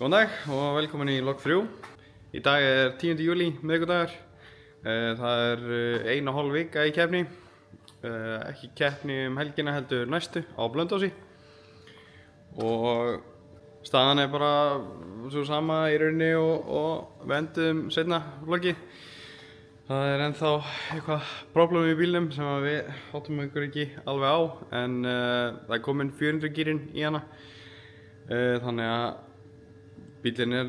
Góðan dag og velkomin í log 3. Í dag er 10. júlí, miðvikudagur. Það er 1,5 vika í keppni. Ekki keppni helgina heldur næstu á Blönduósi. Og staðan er bara svo sama í rauninni og við endum seinna vloggi. Það er ennþá eitthvað problem í bílnum sem við áttum ykkur ekki alveg á, en það er komin 400 gírinn í hana. Þannig að bílinn er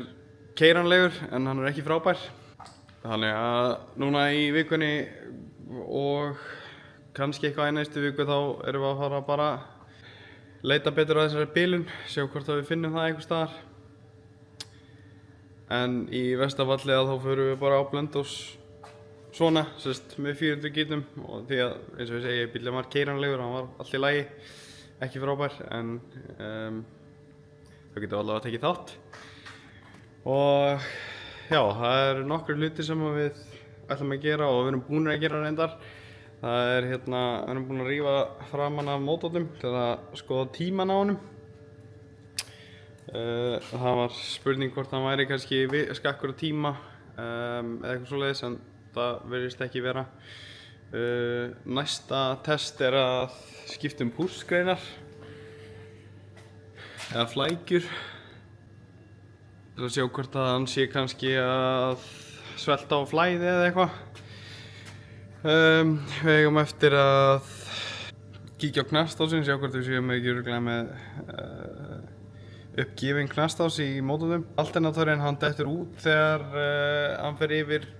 keyranlegur en hann er ekki frábær. Þannig að núna í vikunni og kannski eitthvað í næstu viku þá erum við að fara bara leita betur á þessari bílun, sjá hvort við finnum það einhvers staðar. En í versta falli þá förum við bara á Blönduós svona, með 400 gítum, og því að eins og ég segi, bílinn var keyranlegur, hann var allt í lagi, ekki frábær, en þá getum við allavega tekið þátt. Og já, það eru nokkru hlutir sem við ætlum að gera og við erum búin að gera reyndar. Það er við erum búin að rífa framan af mótornum til að skoða tíman á honum. Það var spurning hvort hann væri kannski skakkur á tíma eða eitthvað svoleiðis, en það virðist ekki vera. Næsta test er að skipta púlsgreinar eða flækjur til að sjá hvort að hann sé kannski að svelta á flæði eða eitthvað. Við eigum eftir að kíkja á knastásinn, sjá hvort við séum ekki örugglega með uppgefinn knastás í mótornum. Alternatorinn hann dettur út þegar hann fer yfir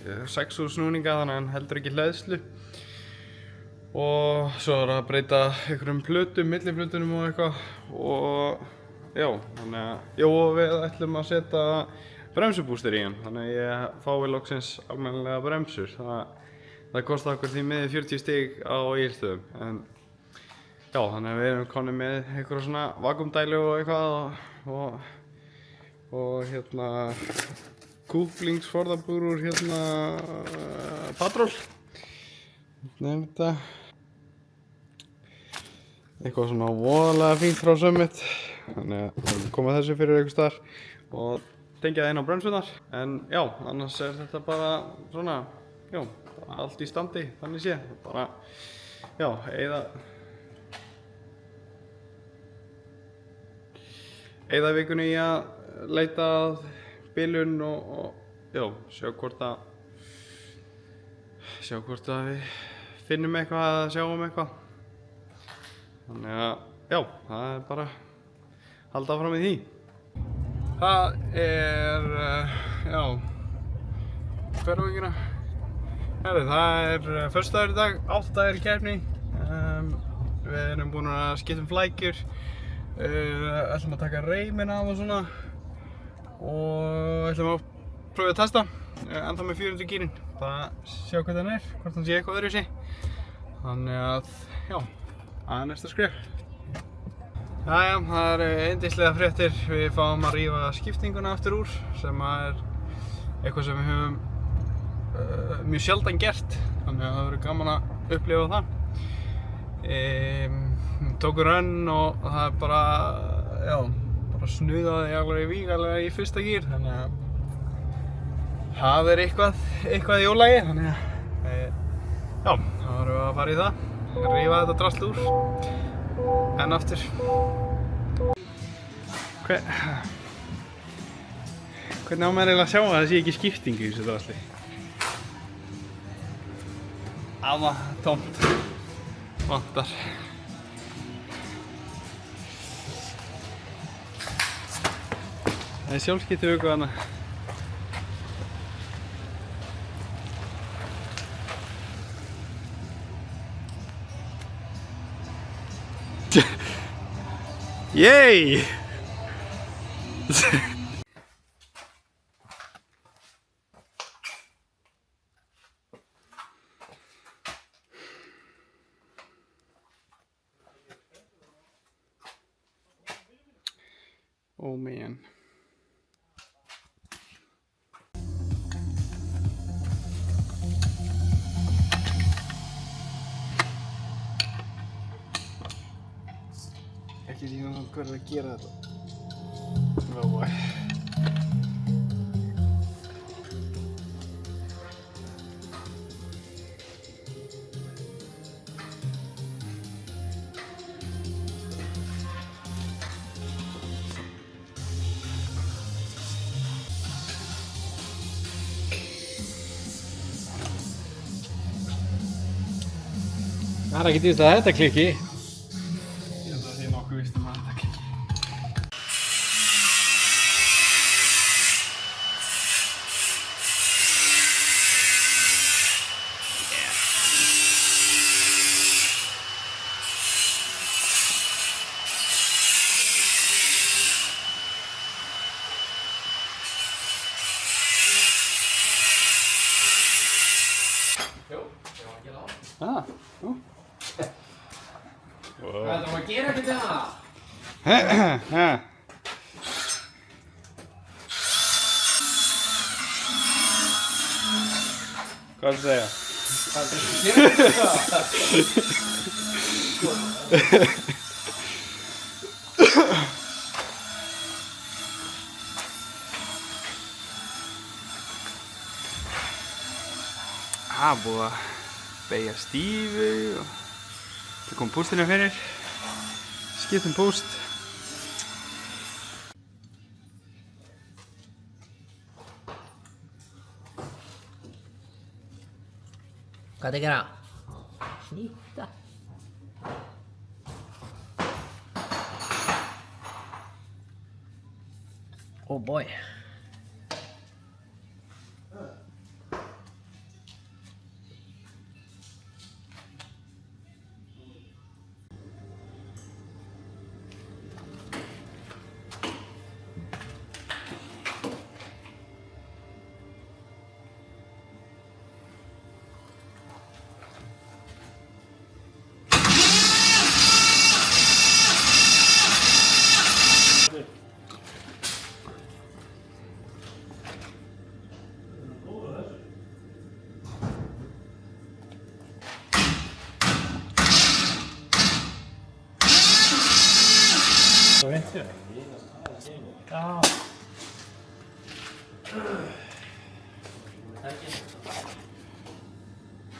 6.000 snúninga, þannig að hann heldur ekki hleðslu. Og svo er að breyta einhverjum plötum, milliflötunum og eitthvað. Og já, þannig að við ætlum að setja bremsubúster í hann, þannig að ég fái loksins almennilega bremsur. Það kostar okkur því miður 40 stig á Egilsstöðum, en já, þannig að við erum komin með einhverja svona vakuumdælu og eitthvað og kúplingsforðabúr úr Patról. Þetta eitthvað svona voðalega fínt frá Summit, þannig að við erum komið þessu fyrir einhvers staðar og tengja það inn á bremsunar. En já, annars er þetta bara svona, já, allt í standi, þannig sé. Bara, já, eyða vikunni í að leita að bilun og já, sjá hvort að við finnum eitthvað eða sjáum eitthvað. Þannig að já, það er bara halda áfram í því. Það er, já, hverjum. Það er föstudagur í dag, 8 dagar í keppni. Við erum búin að skipta flækjur, ætlum að taka reiminn af og svona, og ætlum að prófa að testa, ennþá með 400 gírinn. Bara sjá hvað hann er, hvort hann sé eitthvað öðruvísi. Þannig að, já, það er næsta skref. Jæja, það eru yndislega fréttir. Við fáum að rífa skiptinguna aftur úr, sem er eitthvað sem við höfum mjög sjaldan gert. Þannig að það verður gaman að upplifa það. Tókum rönn og það er bara, já, snuðaði alveg í vík alveg í fyrsta gír, þannig að það er eitthvað í ólagi, þannig að já, þá erum við að fara í það, rífa þetta drasl úr enn aftur. Hvernig á maður eiginlega að sjá að það sé ekki skipting í þessu drasli? Aða, tómt, vantar. Það er sjálfskipti vöku hana. Yay! Oh man. Ekki síðan hvað er að gera þetta. No way. Það er ekkert víst að þetta klikki. Ég held að það sé nokkuð víst að þetta klikki. Jú, ég var að gera það. Ah, jú. Hvað ætlum að gera fyrir það? Hvað er það að segja? Hvað ætlum að gera fyrir það? Það er búið að beygja stífu og það kom pústinu fyrir. Skiptum púst. Hvað er að gera? Snýta. Oh boy. Það veit ég. Já.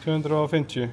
$250.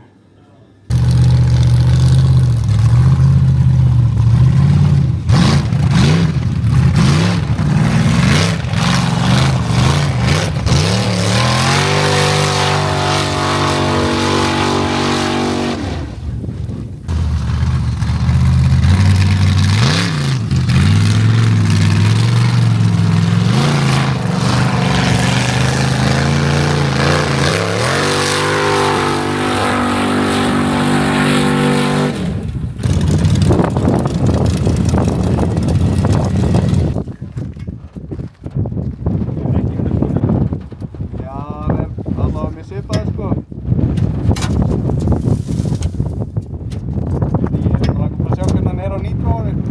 Svipað sko. Ég er bara að sjá hvernig hann er á nýtróinu.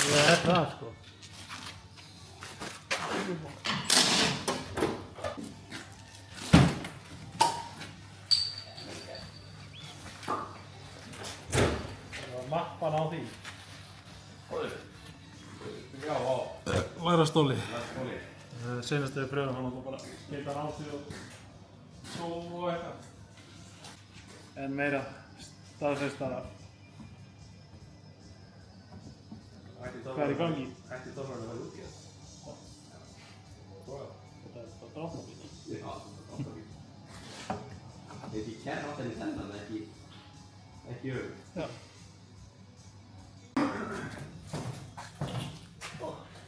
Það er það sko. Það var mappan á því. Lærastóli. Senast þegar pröfum hann og bara geta hann á sig og svo og eitthvað. En meira staðfest að hvað er í gangi? Ætti dómarinn að vera út í það? þetta droppa bíl. Já, droppa bíl. Ég kæra alltaf í þennan, ekki öfugt. Já.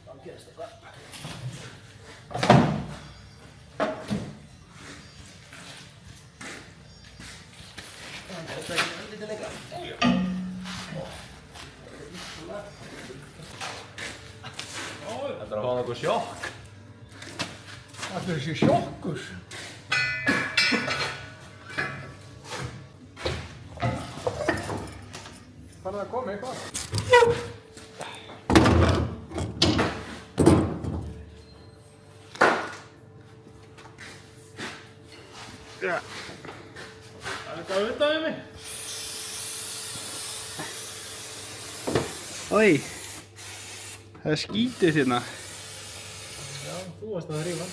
Þá gerist eitthvað. Það gerist ekki lítið lengra. Þetta er að fá nokkuð sjokk. Það er þessi sjokkur. Þannig að koma eitthvað. Já. Það er eitthvað auðvitað við mig. Oi. Það er skítið hérna. Já, þú varst að rífa.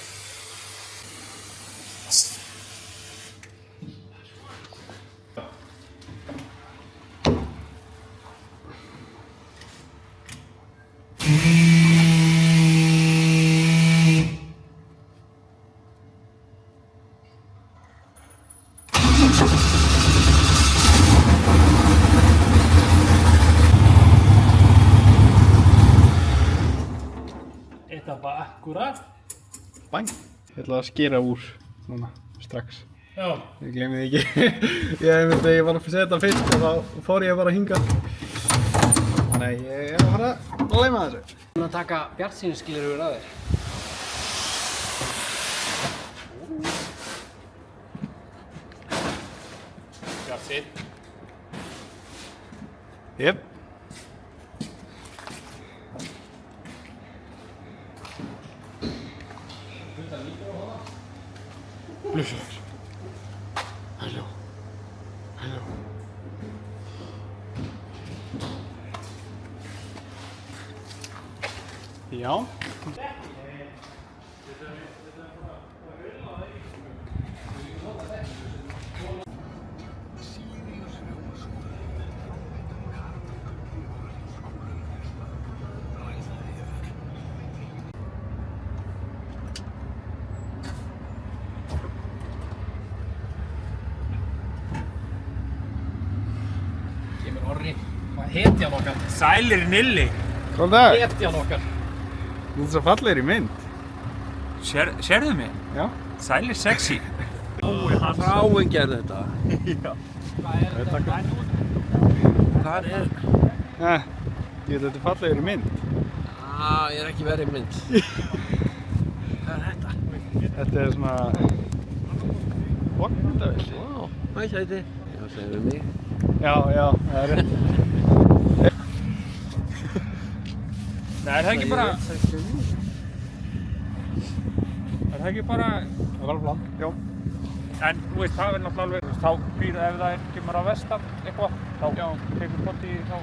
Þetta var akkurat. Bang. Ég ætla að skera úr núna, strax. Já. Ég glemði því ekki. Ég var að setja fyrst og þá fór ég bara að hinga. Nei, ég er að fara að gleyma þessu. Þú erum að taka bjartsýnisskilur yfir að þér. Bjartsýn. Jep. Blöðsöður. Halló. Halló. Já. Kemur Orri. Hvað er hetjan okkar? Sælir Nilli. Góðan dag. Hetjan okkar. Þú ert svo fallegir í mynd. Sérðu mig? Já. Sælir sexy. Ráinn gerði þetta. Já. Hvað er þetta? Hvað er? Ég veit að þetta er fallegir í mynd. Ég er ekki verið í mynd. Hvað er þetta? Þetta er svona... Vognmyndavél. Vá, hvað sæti? Já, segðu mig. Já, það er rétt. Nei, er það ekki bara... Er það ekki bara... Það var alveg plan. Já. En þú veist, það er náttúrulega alveg... Þá býr ef það kemur á vestan eitthvað, þá tekur potti í þá...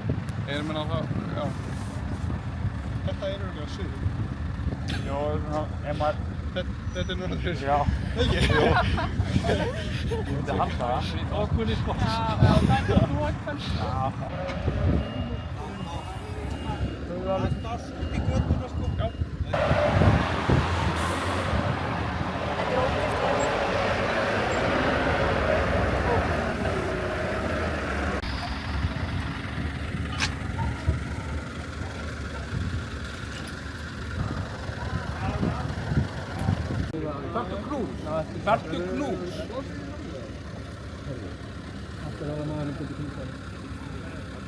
Erum við náttúrulega, já. Þetta er auðvitað suður. Jó, ef maður... Þetta er norður. Já. Ekki? Jó. Ég myndi halda það. Í þokunni sko. Já, það er þokan. Já. Þau eru alveg... Allt upp í göttuna sko. Já. Þarftu knús? Þetta er það maðurinn búið knúsar.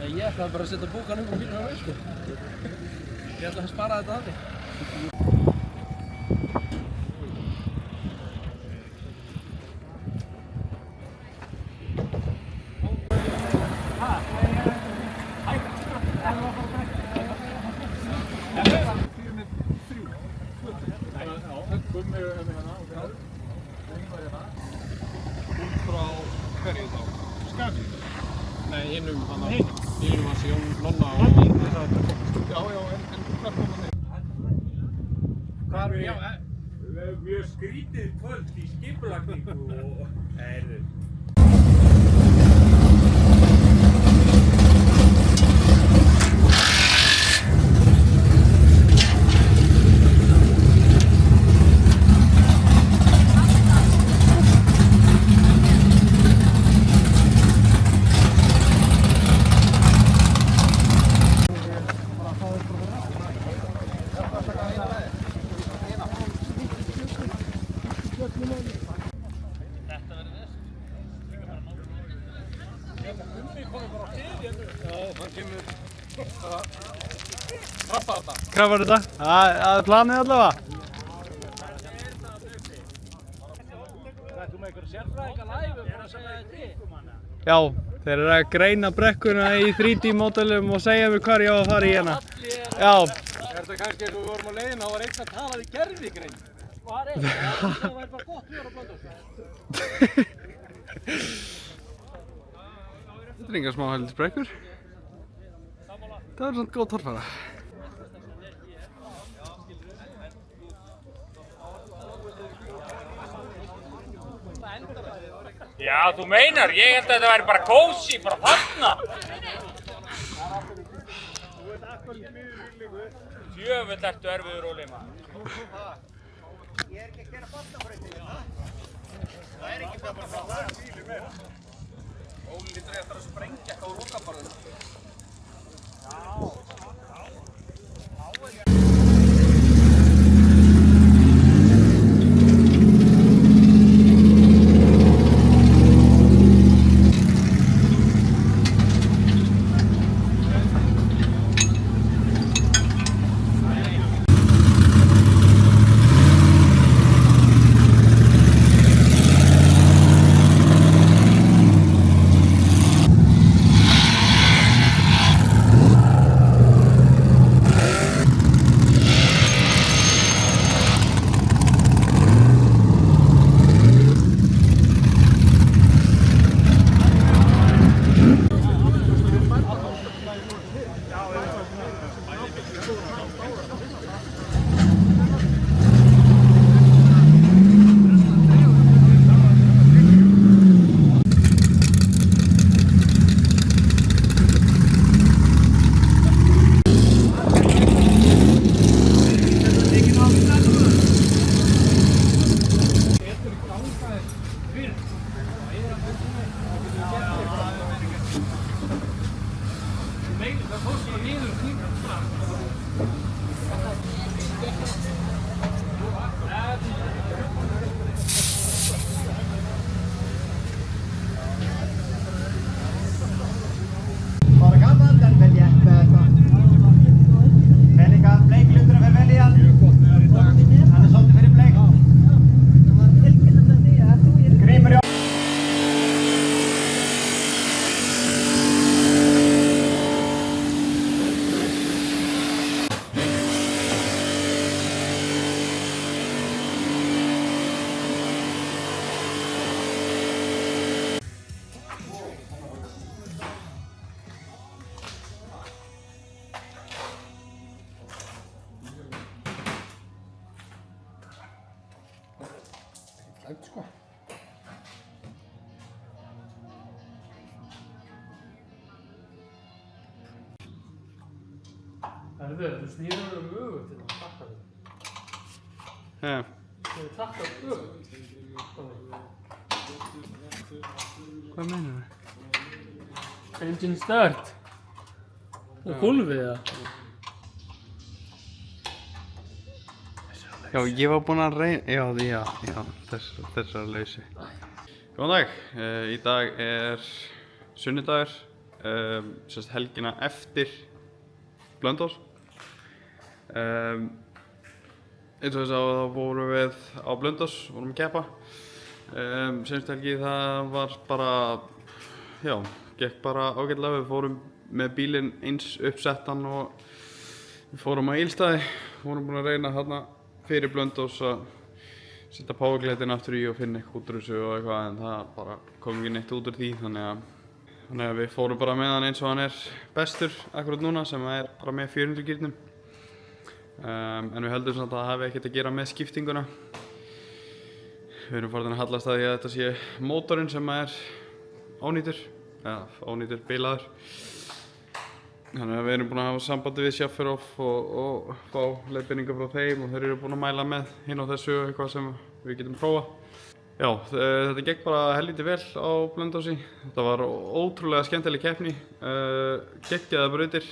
Ég ætlaði bara að setja bókan upp á bílunum á veislu. Ég ætlaði að spara þetta af því. Gummi er með hérna og hérna. Út frá hverju þá? Skafið? Nei, hinnum hann á Hinum? bílunum hans Jón Nonna og... Já, en hvað kom það með? Hvað er... Mjög skrítið kvöld í skipulagningu og... Nei, Krafar þetta? Það er planið allavega. Þú með einhverja sérfræðinga live og bara segja þetta til? Já, þeir eru að greina brekkuna í 3D módelum og segja mér hvar ég á að fara í hérna. Já. Er þetta kannski eins og við vorum á leiðina og var einn að tala við gervigreind? Var einn? Það væri bara gott mjög á Blönduósi. Þetta er engar smá heldur brekkur. Það er svona góð torfæra. Já, þú meinar, ég held að þetta væri bara kósí, bara þarna. Djöfull ertu erfiður, Óli, maður. Ég er ekki að gera boltabreytingu, það er ekki bara frá það bílu meira. Óli lítur eftir að sprengja eitthvað úr lokabarðinu. Herðu, þú snýður öfugt til að takka þig. Þú takkar öfugt. Hvað meinar þau? Engine start. Og hólfið það. Já, ég var búinn að reyna, já, þessar lausi. Góðan dag, í dag er sunnudagur, sérst helgina eftir Blönduós. Eins og þess að þá vorum við á Blönduós, vorum að keppa. Seinustu helgi það var bara, já, gekk bara ágætlega. Við fórum með bílinn eins uppsettan og við fórum á Egilsstaði. Vorum búin að reyna þarna fyrir Blönduós að setja powergleitin aftur í og finna eitthvað út úr þessu og eitthvað, en það bara kom ekki neitt út úr því, þannig að við fórum bara með hann eins og hann er bestur akkurat núna, sem er bara með 400 gírnum. En við heldum samt að það hafi ekkert að gera með skiptinguna. Við erum farin að hallast að því að þetta sé mótorinn sem er ónýtur, eða ónýtur bilaður. Þannig að við erum búin að hafa sambandi við Schaffferhof og fá leiðbeiningar frá þeim og þeir eru búin að mæla með hinn á þessu eitthvað sem við getum prófað. Já, þetta gekk bara helviti vel á Blönduósi. Þetta var ótrúlega skemmtileg keppni, geggjaðar brautir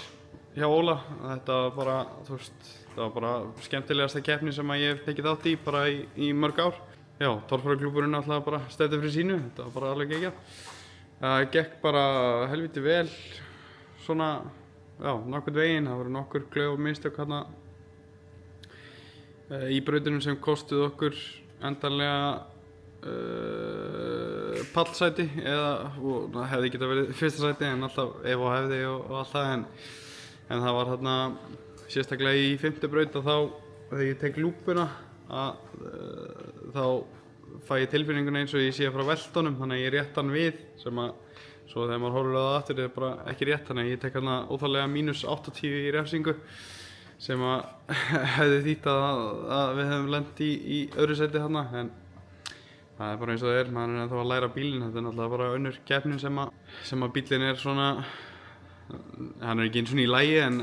hjá Óla. Þetta var bara, þú veist, þetta var bara skemmtilegasta keppni sem ég hef tekið þátt í bara í mörg ár. já, torfæruklúburinn alltaf bara stætti fyrir sínu, þetta var bara alveg geggjað. Það gekk bara helviti vel, svona, já, nokkurn veginn, það voru nokkur klauf og mistök hérna í brautunum sem kostuð okkur endanlega pallsæti og það hefði getað verið fyrsta sæti en alltaf ef og hefði og allt það en það var þarna sérstaklega í 5. braut og þá þegar ég tek lúpuna þá fæ ég tilfinninguna eins og ég sé frá veltunum þannig að ég rétt hann við sem að svo þegar maður horfir á það aftur er bara ekki rétt þannig að ég tek hérna óþarlega -80 í refsingu sem að hefði þýtt að við hefum lent í öðru sæti þarna en það er bara eins og það er, maður er ennþá að læra bílinn, þetta er náttúrulega bara önnur keppnin sem að bílinn er svona, hann er ekki eins og í lagi en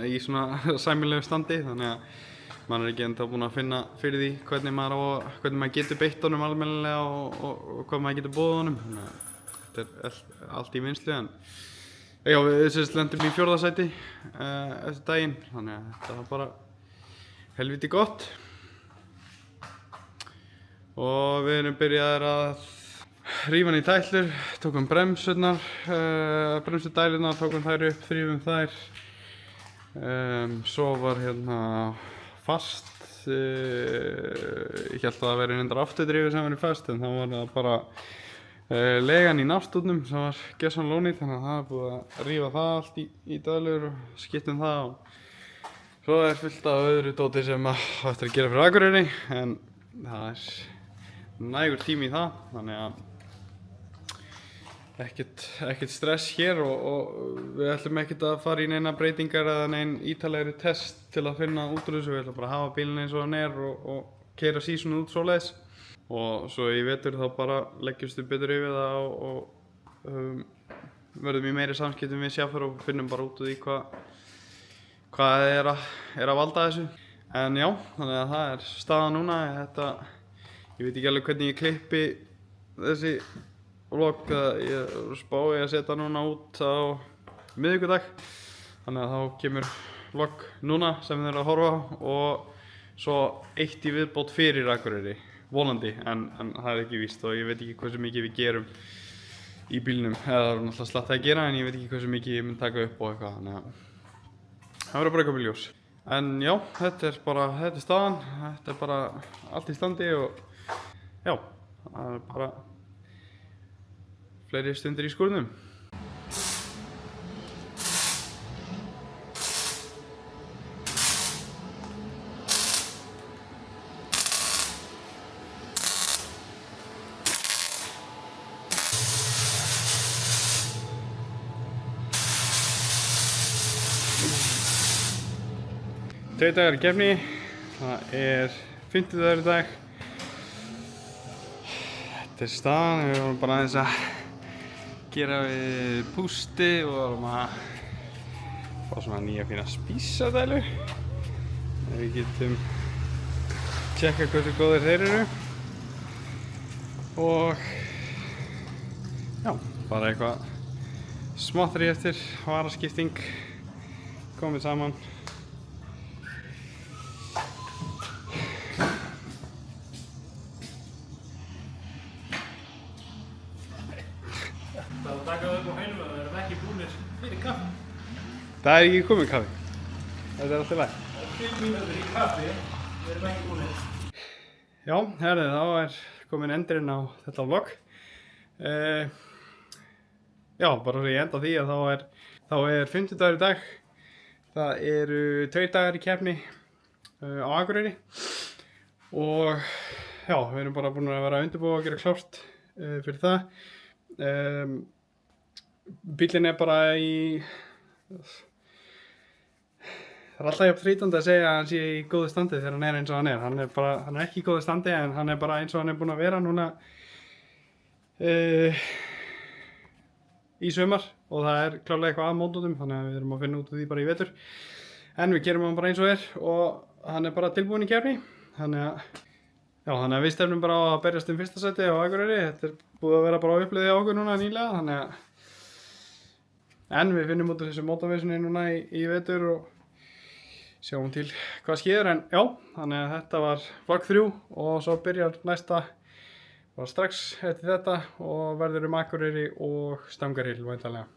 í svona sæmilegu standi þannig að maður er ekki ennþá búinn að finna fyrir því hvernig maður getur beitt honum almennilega og hvað maður getur boðið honum, þannig að þetta er allt í vinnslu en já, við lendum í 4. sæti eftir daginn, þannig að þetta var bara helviti gott. Og við erum byrjaðir að rífa hann í tætlur, tókum bremsurnar, bremsudælurnar, tókum þær upp, þrýfum þær. Svo var hérna fast, ég held að það væri reyndar afturdrifið sem var fast en þá var það bara legan í nástúrnum sem var gerðsann lónið þannig að það er búið að rífa það allt í dælur og skiptum það og svo er fullt af öðru dóti sem að eftir að gera fyrir Akureyri en það er nægur tími í það, þannig að ekkert stress hér og við ætlum ekkert að fara í neina breytingar eða nein ítalegri test til að finna út úr þessu, við ætlum bara að hafa bílinn eins og hann er og keyra sísun út svoleiðis og svo í vetur þá bara leggjumst við betur yfir það og verðum í meiri samskiptum við sjálfur og finnum bara út úr því hvað er að valda þessu. En já, þannig að það er staðan núna, ég veit ekki alveg hvernig ég klippi þessi vlogg, ég spái að setja núna út á miðvikudag, þannig að þá kemur vlogg núna sem þið eru að horfa á og svo eitt í viðbót fyrir Akureyri, vonandi, en það er ekki víst og ég veit ekki hversu mikið við gerum í bílnum, eða það er náttúrulega slatt að gera en ég veit ekki hversu mikið ég mun taka upp og eitthvað, þannig að það verður bara eitthvað ljós. En já, þetta er staðan, þetta er bara allt í standi og já, það er bara fleiri stundir í skúrnum. Tveir dagar í keppni, það er 50 dagur í dag. Þetta er staðan, við vorum bara aðeins að gera við pústi og vorum að fá svona nýja fína spísadælu. Við getum tjekka hversu góðir þeir eru. Og já, bara eitthvað smáttri eftir, varaskipting, komið saman. Það var takað upp á heinum að við erum ekki búnir fyrir kaffi. Það er ekki komið kaffi. Þetta er alltaf læg. Það er 5 mínútur í kaffi, við erum ekki búnir. Já, herðu, þá er komin endurinn á þetta vlogg. Já, bara svo ég enda því að þá er 50 dagur í dag. Það eru 2 dagar í keppni á Akureyri. Og já, við erum bara búin að vera að undirbúa og gera klárt fyrir það. Bíllinn er bara það er alltaf jafn þrýtandi að segja að hann sé í góðu standi þegar hann er eins og hann er. Hann er ekki í góðu standi en hann er bara eins og hann er búinn að vera núna í sumar og það er klárlega eitthvað að mótundum þannig að við erum að finna út úr því bara í vetur. En við gerum hann bara eins og er og hann er bara tilbúinn í keppni. Þannig að við stefnum bara á að berjast fyrsta sæti á Akureyri. Þetta er búið að vera bara á uppliði á okkur núna nýlega, þannig að en við finnum út úr þessu mótavísunni núna í vetur og sjáum til hvað skeður. En já, þannig að þetta var vlogg 3 og svo byrjar næsta bara strax eftir þetta og verður Akureyri og Stangarhyl væntanlega.